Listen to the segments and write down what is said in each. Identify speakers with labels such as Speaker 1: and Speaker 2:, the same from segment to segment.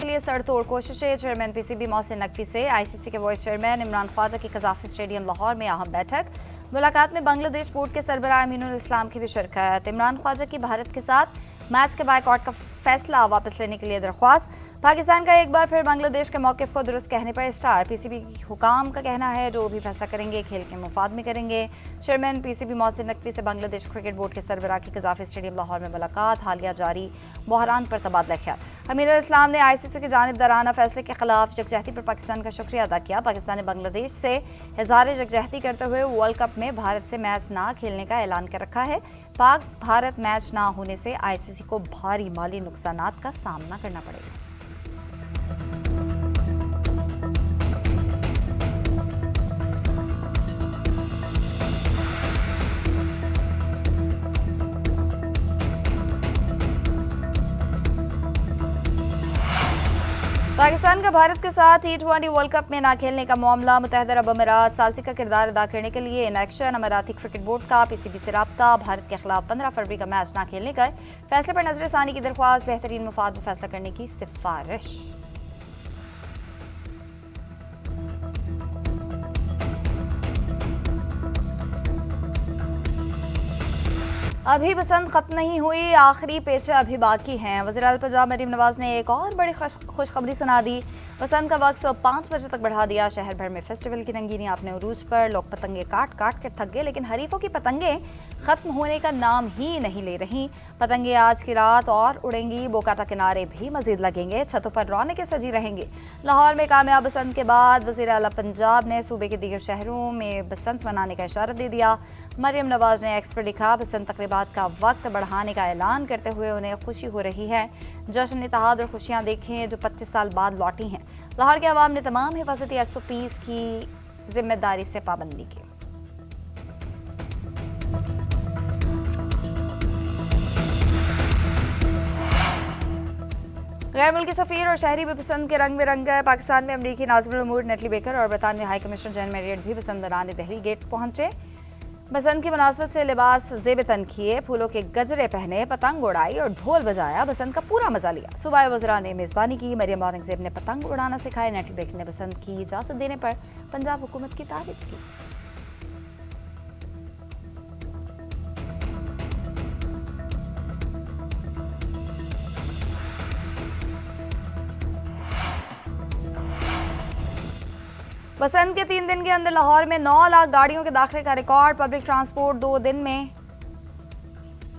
Speaker 1: के लिए सड़तोड़ कोशिशें। चेयरमैन पीसीबी मोहसिन नकवी से आईसीसी के वाइस चेयरमैन इमरान ख्वाजा की कज़ाफ़ी स्टेडियम लाहौर में अहम बैठक। मुलाकात में बांग्लादेश बोर्ड के सरबराह अमीनुल इस्लाम की भी शिरकत। इमरान ख्वाजा की भारत के साथ मैच के बायकॉट का फैसला वापस लेने के लिए दरख्वास्त। पाकिस्तान का एक बार फिर बांग्लादेश के मौक़िफ़ को दुरुस्त कहने पर स्टार। पीसीबी हुकाम का कहना है जो भी फैसला करेंगे खेल के मुफाद में करेंगे। चेयरमैन पीसीबी मोहसिन नकवी से बांग्लादेश क्रिकेट बोर्ड के सरबराह की कज़ाफ़ी स्टेडियम लाहौर में मुलाकात। हालिया जारी बहरान पर तबादला ख्याल। अमीरुल इस्लाम ने आईसीसी की जानिबदाराना फैसले के खिलाफ यकजहती पर पाकिस्तान का शुक्रिया अदा किया। पाकिस्तान ने बांग्लादेश से इज़हार यकजहती करते हुए वर्ल्ड कप में भारत से मैच ना खेलने का ऐलान कर रखा है। पाक भारत मैच ना होने से आईसीसी को भारी माली नुकसानात का सामना करना पड़ेगा। पाकिस्तान का भारत के साथ T20 वर्ल्ड कप में ना खेलने का मामला। मुत्तहदा अरब अमीरात सालसी का किरदार अदा करने के लिए इन एक्शन। अमीराती क्रिकेट बोर्ड का पीसीबी से राब्ता। भारत के खिलाफ 15 फरवरी का मैच ना खेलने का फैसले पर नजरसानी की दरख्वास्त। बेहतरीन मुफाद में फैसला करने की सिफारिश। अभी बसंत खत्म नहीं हुई, आखिरी पेचे अभी बाकी हैं। वज़ीर आला पंजाब मरीम नवाज ने एक और बड़ी खुशखबरी सुना दी। बसंत का वक्त 5 बजे तक बढ़ा दिया। शहर भर में फेस्टिवल की रंगीनी अपने उरूज पर। लोग पतंगे काट काट कर थक गए, लेकिन हरीफों की पतंगे खत्म होने का नाम ही नहीं ले रही। पतंगे आज की रात और उड़ेंगी। बोकाटा किनारे भी मजीद लगेंगे। छतों पर रौनकें सजी रहेंगी। लाहौर में कामयाब बसंत के बाद वज़ीर आला पंजाब ने सूबे के दीगर शहरों में बसंत मनाने का इशारा दे दिया। मरियम नवाज ने एक्स पर लिखा, बसंत तकरीबात का वक्त बढ़ाने का ऐलान करते हुए उन्हें खुशी हो रही है। जश्न इत्तेहाद और खुशियां देखें जो 25 साल बाद लौटी हैं। लाहौर के अवाम ने तमाम हिफाजती SOPs की जिम्मेदारी से पाबंदी की। गैर मुल्की सफ़ीर और शहरी भी बसंत के रंग में रंग गए। पाकिस्तान में अमरीकी नाज़िमुल उमूर नेटली बेकर और बरतानवी हाई कमिश्नर जैन मैरियट भी बसंत मनाने दहली गेट पहुंचे। बसंत की मुनासबत से लिबास ज़ेब-ए-तन किए, फूलों के गजरे पहने, पतंग उड़ाई और ढोल बजाया। बसंत का पूरा मजा लिया। सूबाई वज़रा ने मेज़बानी की। मरियम औरंगज़ेब ने पतंग उड़ाना सिखाए। नेटली बेकर ने बसंत की इजाज़त देने पर पंजाब हुकूमत की तारीफ की। बसंत के 3 दिन के अंदर लाहौर में 9 लाख गाड़ियों के दाखिले का रिकॉर्ड। पब्लिक ट्रांसपोर्ट 2 दिन में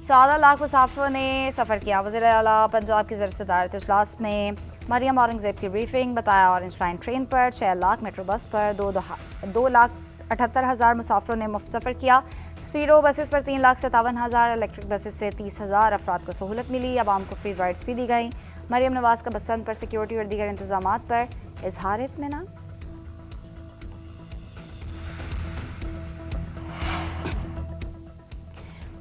Speaker 1: 14 लाख मुसाफिरों ने सफ़र किया। वज़ीर आला पंजाब की ज़रिए सदारत इजलास में मरियम औरंगज़ेब की ब्रीफिंग। बताया ऑरेंज लाइन ट्रेन पर 6 लाख, मेट्रो बस पर 2,78,000 मुसाफिरों ने मुफ्त सफ़र किया। स्पीडो बसेस पर 3,57,000, इलेक्ट्रिक बसेस से 30,000 अफराद को सहूलत मिली। आवाम को फ्री राइड्स भी दी गई। मरियम नवाज का बसंत पर सिक्योरिटी और दीगर इंतजाम पर इजहार इत्मीनान।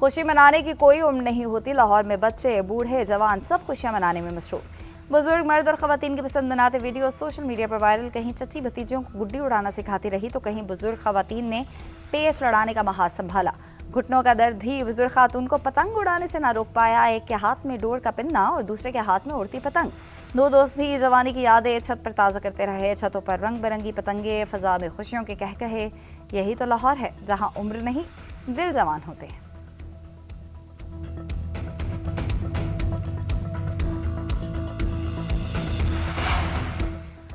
Speaker 1: खुशी मनाने की कोई उम्र नहीं होती। लाहौर में बच्चे, बूढ़े, जवान सब खुशियां मनाने में मसरूफ। बुजुर्ग मर्द और खवातीन की पसंद बनाते वीडियो सोशल मीडिया पर वायरल। कहीं चची भतीजियों को गुड्डी उड़ाना सिखाती रही तो कहीं बुजुर्ग खवातीन ने पेश लड़ाने का महाज संभाला। घुटनों का दर्द भी बुजुर्ग खातून को पतंग उड़ाने से ना रोक पाया। एक के हाथ में डोर का पिन्ना और दूसरे के हाथ में उड़ती पतंग। 2 दोस्त भी जवानी की यादें छत पर ताज़ा करते रहे। छतों पर रंग बिरंगी पतंगे, फ़ज़ा में खुशियों के कहकहे। यही तो लाहौर है जहाँ उम्र नहीं दिल जवान होते हैं।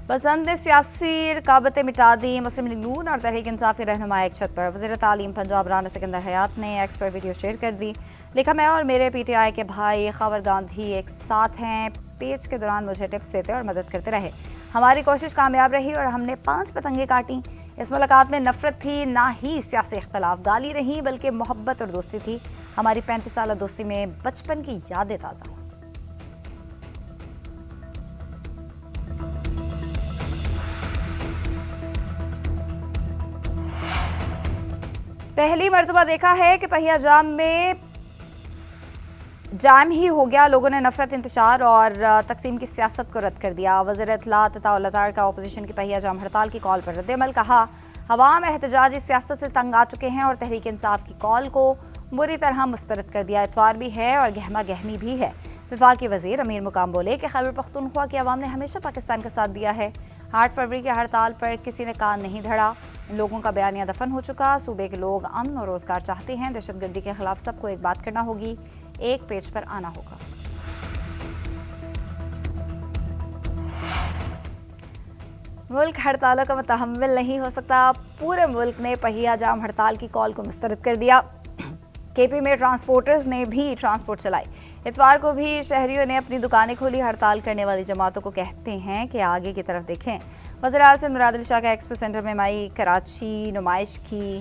Speaker 1: बसंत ने सियासी रकाबतें मिटा दी। मुस्लिम लीग नून और तहरीक इंसाफ के रहनुमा एक छत पर। वज़ीर तालीम पंजाब राना सिकंदर हयात ने एक्स पर वीडियो शेयर कर दी। लिखा, मैं और मेरे PTI के भाई खबर गांधी एक साथ हैं। पेच के दौरान मुझे टिप्स देते और मदद करते रहे। हमारी कोशिश कामयाब रही और हमने 5 पतंगे काटी। इस मुलाकात में नफरत थी ना ही सियासी इख्तलाफ गाली रही, बल्कि मोहब्बत और दोस्ती थी। हमारी 35 साल दोस्ती में बचपन की यादें ताज़ा हुई। पहली मर्तबा देखा है कि पहिया जाम ही हो गया। लोगों ने नफरत, इंतशार और तकसीम की सियासत को रद्द कर दिया। वज़ीर इत्तलात अताउल्लाह का अपोजिशन की पहिया जाम हड़ताल की कॉल पर रद्द-ए-अमल। कहा, अवाम एहतजाजी सियासत से तंग आ चुके हैं और तहरीक इंसाफ की कॉल को बुरी तरह मुस्तरद कर दिया। इतवार भी है और गहमा गहमी भी है। वफाकी वजीर अमीर मुकाम बोले कि खैबर पख्तूनख्वा की आवाम ने हमेशा पाकिस्तान का साथ दिया है। 8 फरवरी की हड़ताल पर किसी ने कान नहीं धड़ा। इन लोगों का बयानिया दफन हो चुका। सूबे के लोग अमन और रोजगार चाहते हैं। दहशतगर्दी के खिलाफ सबको एक बात करना होगी, एक पेज पर आना होगा। मुल्क हड़तालों का मुतहम्मिल नहीं हो सकता। पूरे मुल्क ने पहिया जाम हड़ताल की कॉल को मुस्तरद कर दिया। केपी में ट्रांसपोर्टर्स ने भी ट्रांसपोर्ट चलाई। इतवार को भी शहरियों ने अपनी दुकानें खोली। हड़ताल करने वाली जमातों को कहते हैं कि आगे की तरफ देखें। वज़ीर-ए-आज़म से मुराद अली शाह का एक्सपो सेंटर में मई कराची नुमाइश की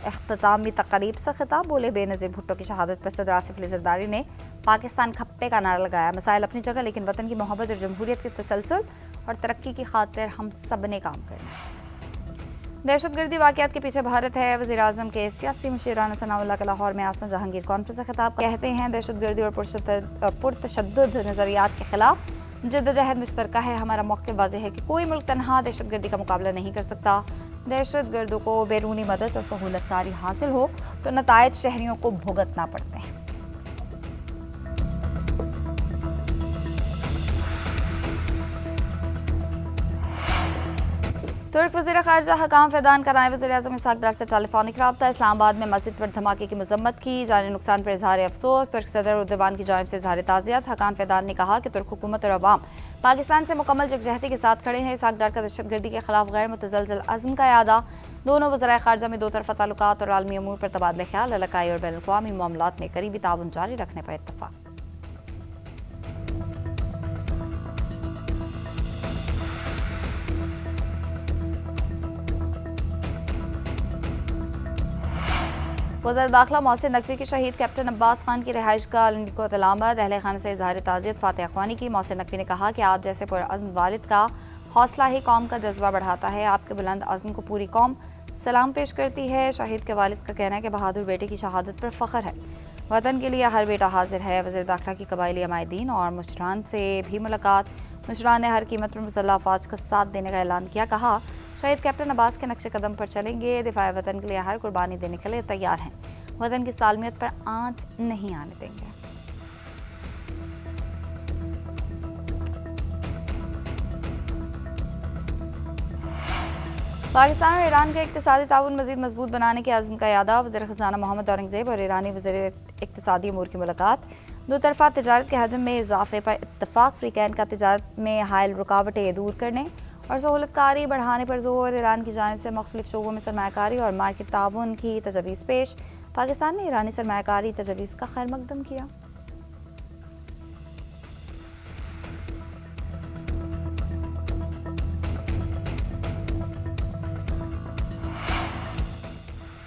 Speaker 1: इख्तितामी तकरीब से खिताब बोले। बेनज़ीर भुट्टो की शहादत पर सदर आसिफ अली ज़रदारी ने पाकिस्तान खप्पे का नारा लगाया। मसाइल अपनी जगह, लेकिन वतन की मोहब्बत और जमहूरियत के तसलसल और तरक्की की खातिर हम सब ने काम करना। दहशतगर्दी वाक़यात के पीछे भारत है। वज़ीर-ए-आज़म के सियासी मुशीराना सनाउल्लाह का लाहौर में आसमा जहांगीर कॉन्फ्रेंस से खिताब। कहते हैं दहशतगर्दी और पुरतशद्दुद नज़रियात के खिलाफ जद्दोजहद मुश्तरका है। हमारा मौक़िफ़ वाज़ेह है कि कोई मुल्क तनहा दहशतगर्दी का मुकाबला नहीं कर सकता। दहशतगर्दों को बैरूनी मदद और सहूलतकारी हासिल हो तो नताइज शहरियों को भुगतना पड़ते हैं। तुर्क वज़ीर ख़ारिजा हकाम फ़ैदान का नायब वज़ीर-ए-आज़म इसहाक़ डार से टेलीफोनिक रब्ता। इस्लामाबाद में मस्जिद पर धमाके की मज़म्मत की। जानी नुकसान पर इज़हार अफसोस। तुर्क सदर उर्दवान की जानिब से इज़हार ताज़ियत। हकाम फ़ैदान ने कहा कि तुर्क हुकूमत और अवाम पाकिस्तान से मुकम्मल यकजहती के साथ खड़े हैं। इसहाक़ डार का दहशतगर्दी के खिलाफ गैर मुतज़लज़ल अज़्म का यादा। दोनों वज़राए ख़ारिजा में दो तरफ़ा ताल्लुकात और आलमी अमूर पर तबादला ख्याल, इलाक़ाई और बैनुल-अक़वामी मामलात में करीबी ताउन जारी रखने पर इत्तफ़ाक़। वज़ीर दाखिला मोहसिन नकवी की शहीद कैप्टन अब्बास खान की रिहाइश का को तलामत। अहले खाना से इज़हार ताज़ियत फातिह अख़वानी की। मोहसिन नकवी ने कहा कि आप जैसे पुरअज़्म वालिद का हौसला ही कौम का जज्बा बढ़ाता है। आपके बुलंद अज़्म को पूरी कौम सलाम पेश करती है। शहीद के वालिद का कहना है कि बहादुर बेटे की शहादत पर फ़ख्र है। वतन के लिए हर बेटा हाजिर है। वज़ीर दाखिला की कबायली अमायदीन और मुशरान से भी मुलाकात। मुशरान ने हर कीमत पर मुसल्लह अफ़वाज का साथ देने का ऐलान किया। कहा शहीद कैप्टन अब्बास के नक्शे कदम पर चलेंगे। दिफाए वतन के लिए हर कुर्बानी देने के लिए तैयार हैं। वतन की सालमियत पर आंच नहीं आने देंगे। पाकिस्तान और ईरान का इक़्तिसादी ताउन मज़ीद मजबूत बनाने के अज़्म का यादा। वज़ीर ख़ज़ाना मोहम्मद औरंगज़ेब और ईरानी वज़ीर इक़्तिसादी अमूर की मुलाकात। दो तरफ़ा तिजारत के हजम में इजाफे पर इत्तफ़ाक़। फ़्रीकैन का तिजारत में हायल रुकावटें दूर करने और सहूलतकारी बढ़ाने पर जोर। ईरान की जानिब से मुख्तलिफ शोबों में सरमायाकारी और मार्केट ताउन की तजवीज़ पेश। पाकिस्तान ने ईरानी सरमायाकारी तजवीज़ का खैर मकदम किया।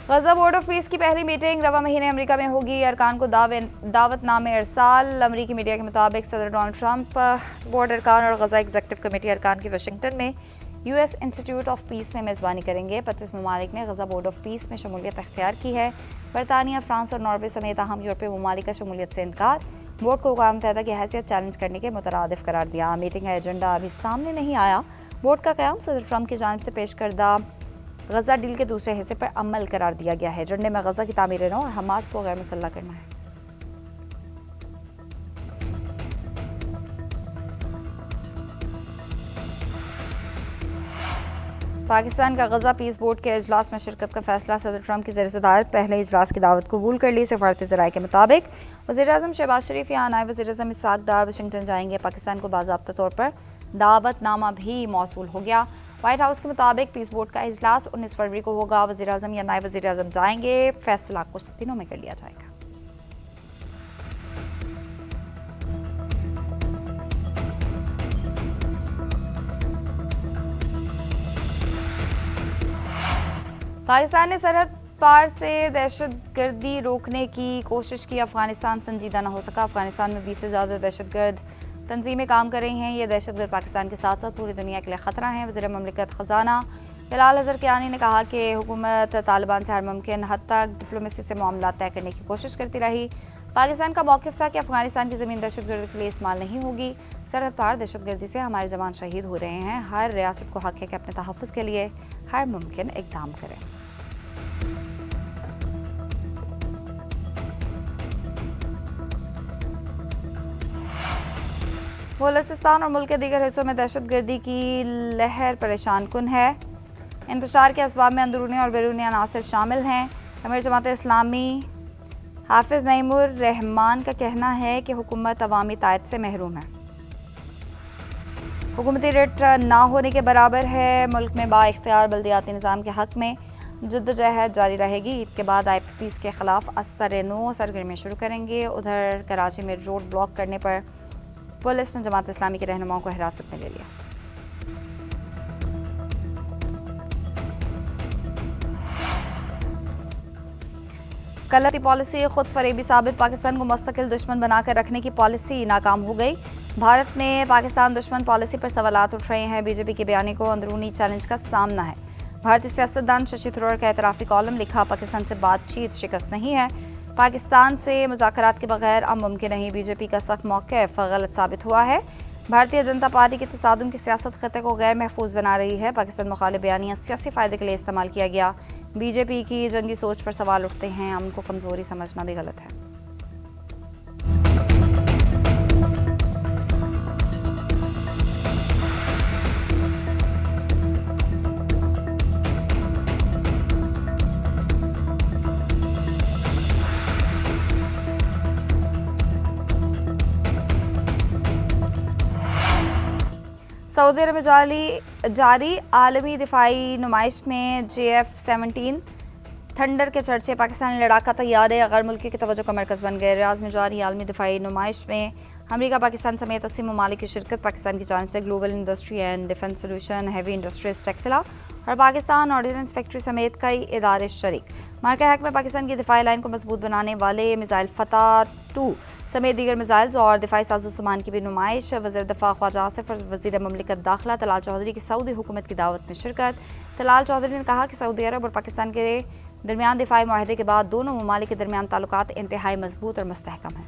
Speaker 1: गज़ा बोर्ड ऑफ पीस की पहली मीटिंग रवा महीने अमेरिका में होगी। अरकान को दावतनामे अरसाल। अमेरिकी मीडिया के मुताबिक सदर डोनाल्ड ट्रंप बोर्ड अरकान और गज़ा एग्जीक्यूटिव कमेटी अरकान की वाशिंगटन में US इंस्टीट्यूट ऑफ पीस में मेज़बानी करेंगे। 25 ममालिक ने गज़ा बोर्ड ऑफ पीस में शमूलियत अख्तियार की है। बरतानिया, फ्रांस और नॉर्वे समेत अहम यूरोपीय ममालिक का शमूलियत से इनकार। बोर्ड को अक़वाम मुत्तहिदा की हैसियत चैलेंज करने के मुतरादिफ करार दिया। मीटिंग का एजेंडा अभी सामने नहीं आया। बोर्ड का क़याम सदर ट्रंप की जानिब से पेश करदा गज़ा डील के दूसरे हिस्से पर अमल करार दिया गया है। एजेंडे में गज़ा की तामीर नौ और हमास को गैर मुसल्लह करना है। पाकिस्तान का गज़ा पीस बोर्ड के इजलास में शिरकत का फैसला। सदर ट्रंप की ज़ेर सदारत पहले इजलास की दावत कबूल कर ली। सफारती ज़राए के मुताबिक वज़ीर-ए-आज़म शहबाज शरीफ या नायब वज़ीर-ए-आज़म इसहाक़ डार वाशिंगटन जाएंगे। पाकिस्तान को बाज़ाब्ता तौर पर दावतनामा भी मौसूल हो गया। व्हाइट हाउस के मुताबिक पीस बोर्ड का इजलास 19 फरवरी को होगा। वज़ीर-ए-आज़म या नायब वज़ीर-ए-आज़म जाएंगे। फैसला कुछ दिनों में कर लिया जाएगा। पाकिस्तान ने सरहद पार से दहशतगर्दी रोकने की कोशिश की। अफगानिस्तान संजीदा न हो सका। अफगानिस्तान में 20 से ज़्यादा दहशतगर्द तंजीमें काम कर रही हैं। ये दहशतगर्द पाकिस्तान के साथ साथ पूरी दुनिया के लिए ख़तरा हैं। वज़ीर ममलिकत ख़जाना बिलाल हज़र कियानी ने कहा कि हुकूमत तालिबान से हर मुमकिन हद तक डिप्लोमेसी से मामला तय करने की कोशिश करती रही। पाकिस्तान का मौक़िफ़ था कि अफगानिस्तान की ज़मीन दहशतगर्दी के लिए इस्तेमाल नहीं होगी। सरहद पार दहशतगर्दी से हमारे जवान शहीद हो रहे हैं। हर रियासत को हक़ है कि अपने तहफ़्फ़ुज़ के लिए हर मुमकिन इक़दाम करें। बलूचिस्तान और मुल्क के दीगर हिस्सों में दहशतगर्दी की लहर परेशान कुन है। इंतशार के असबाब में अंदरूनी और बैरूनी अनासर शामिल हैं। अमीर जमात इस्लामी हाफिज नईमुर रहमान का कहना है कि हुकूमत अवामी तायद से महरूम है। हुकूमती रिट ना होने के बराबर है। मुल्क में बाइख्तियार बल्दियाती निज़ाम के हक़ में जद्दोजहद जारी रहेगी। ईद के बाद IPPs के खिलाफ अस्तर-ए-नो सरगर्मियाँ शुरू करेंगे। उधर कराची में रोड ब्लॉक करने पर पुलिस ने जमात इस्लामी के रहनुमाओं को हिरासत में ले लिया। गलती पॉलिसी खुद फरेबी साबित। पाकिस्तान को मुस्तकिल दुश्मन बनाकर रखने की पॉलिसी नाकाम हो गई। भारत में पाकिस्तान दुश्मन पॉलिसी पर सवालात उठ रहे हैं। बीजेपी के बयानी को अंदरूनी चैलेंज का सामना है। भारतीय सियासतदान शशि थरूर का एतराफ़ी कॉलम लिखा, पाकिस्तान से बातचीत शिकस्त नहीं है। पाकिस्तान से मुज़ाकरात के बगैर अब मुमकिन नहीं। बीजेपी का सख्त मौक़िफ़ गलत साबित हुआ है। भारतीय जनता पार्टी की तसादुम की सियासत ख़त्े को गैर महफूज बना रही है। पाकिस्तान मुखालिफ बयानियाँ सियासी फ़ायदे के लिए इस्तेमाल किया गया। बीजेपी की जंगी सोच पर सवाल उठते हैं। अमन को कमज़ोरी समझना भी गलत है। सऊदी अरब में जारी आलमी दिफाई नुमाइश में JF-17 थंडर के चर्चे। पाकिस्तानी लड़ाका तैयारे गैर मुल्की की तवज्जो का मरकज़ बन गए। रियाज में जारी आलमी दिफाई नुमाइश में अमरीका, पाकिस्तान समेत 80 ममालिक की शिरकत। पाकिस्तान की जानिब से global industry and defence solution, heavy industries Taxila और पाकिस्तान ऑर्डिनेंस फैक्ट्री समेत कई इदारे शरीक। मार्का हक में पाकिस्तान की दिफाई लाइन को मजबूत बनाने वाले मिसाइल फतह-2 समेत दीगर मिसाइल्स और दिफाई साजो सामान की भी नुमाइश। वज़ीर दफ़ा ख्वाजा आसिफ और वज़ीर ममलिकत दाखिला तलाल चौधरी की सऊदी हुकूमत की दावत में शिरकत। तलाल चौधरी ने कहा कि सऊदी अरब और पाकिस्तान के दरमियान दिफाई माहदे के बाद दोनों ममालिक के दरमियान ताल्लुकात इंतहाई मजबूत और मुस्तहकम हैं।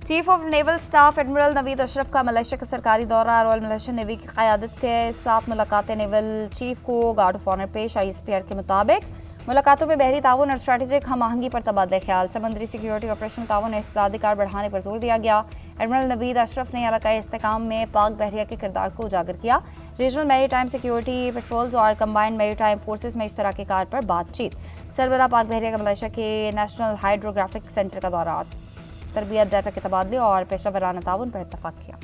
Speaker 1: Chief of naval staff admiral Naveed Ashraf का मलेशिया का सरकारी दौरा। रॉयल मलेशियन नेवी की क़यादत के साथ मुलाकातें। नेवल चीफ को गार्ड ऑफ ऑनर पेश। ISPR के मुताबिक मुलाकातों में बहरी ताउन और स्ट्रेटेजिक हम आहंगी पर तबादला ख्याल। समुद्री सिक्योरिटी ऑपरेशन ताउन और इस्तिदादी कार बढ़ाने पर जोर दिया गया। एडमिरल नवीद अशरफ ने इलाकाई इस्तेहकाम में पाक बहरिया के किरदार को उजागर किया। Regional maritime security patrols और कंबाइंड मैरी टाइम फोर्सेज में इश्तराकी कार पर बातचीत। सरबराह पाक बहरिया का मलेशिया के नेशनल हाइड्रोग्राफिक सेंटर का दौरा। तरबियत, डाटा के तबादले और पेशा वराना ताउन पर इत्तफाक किया।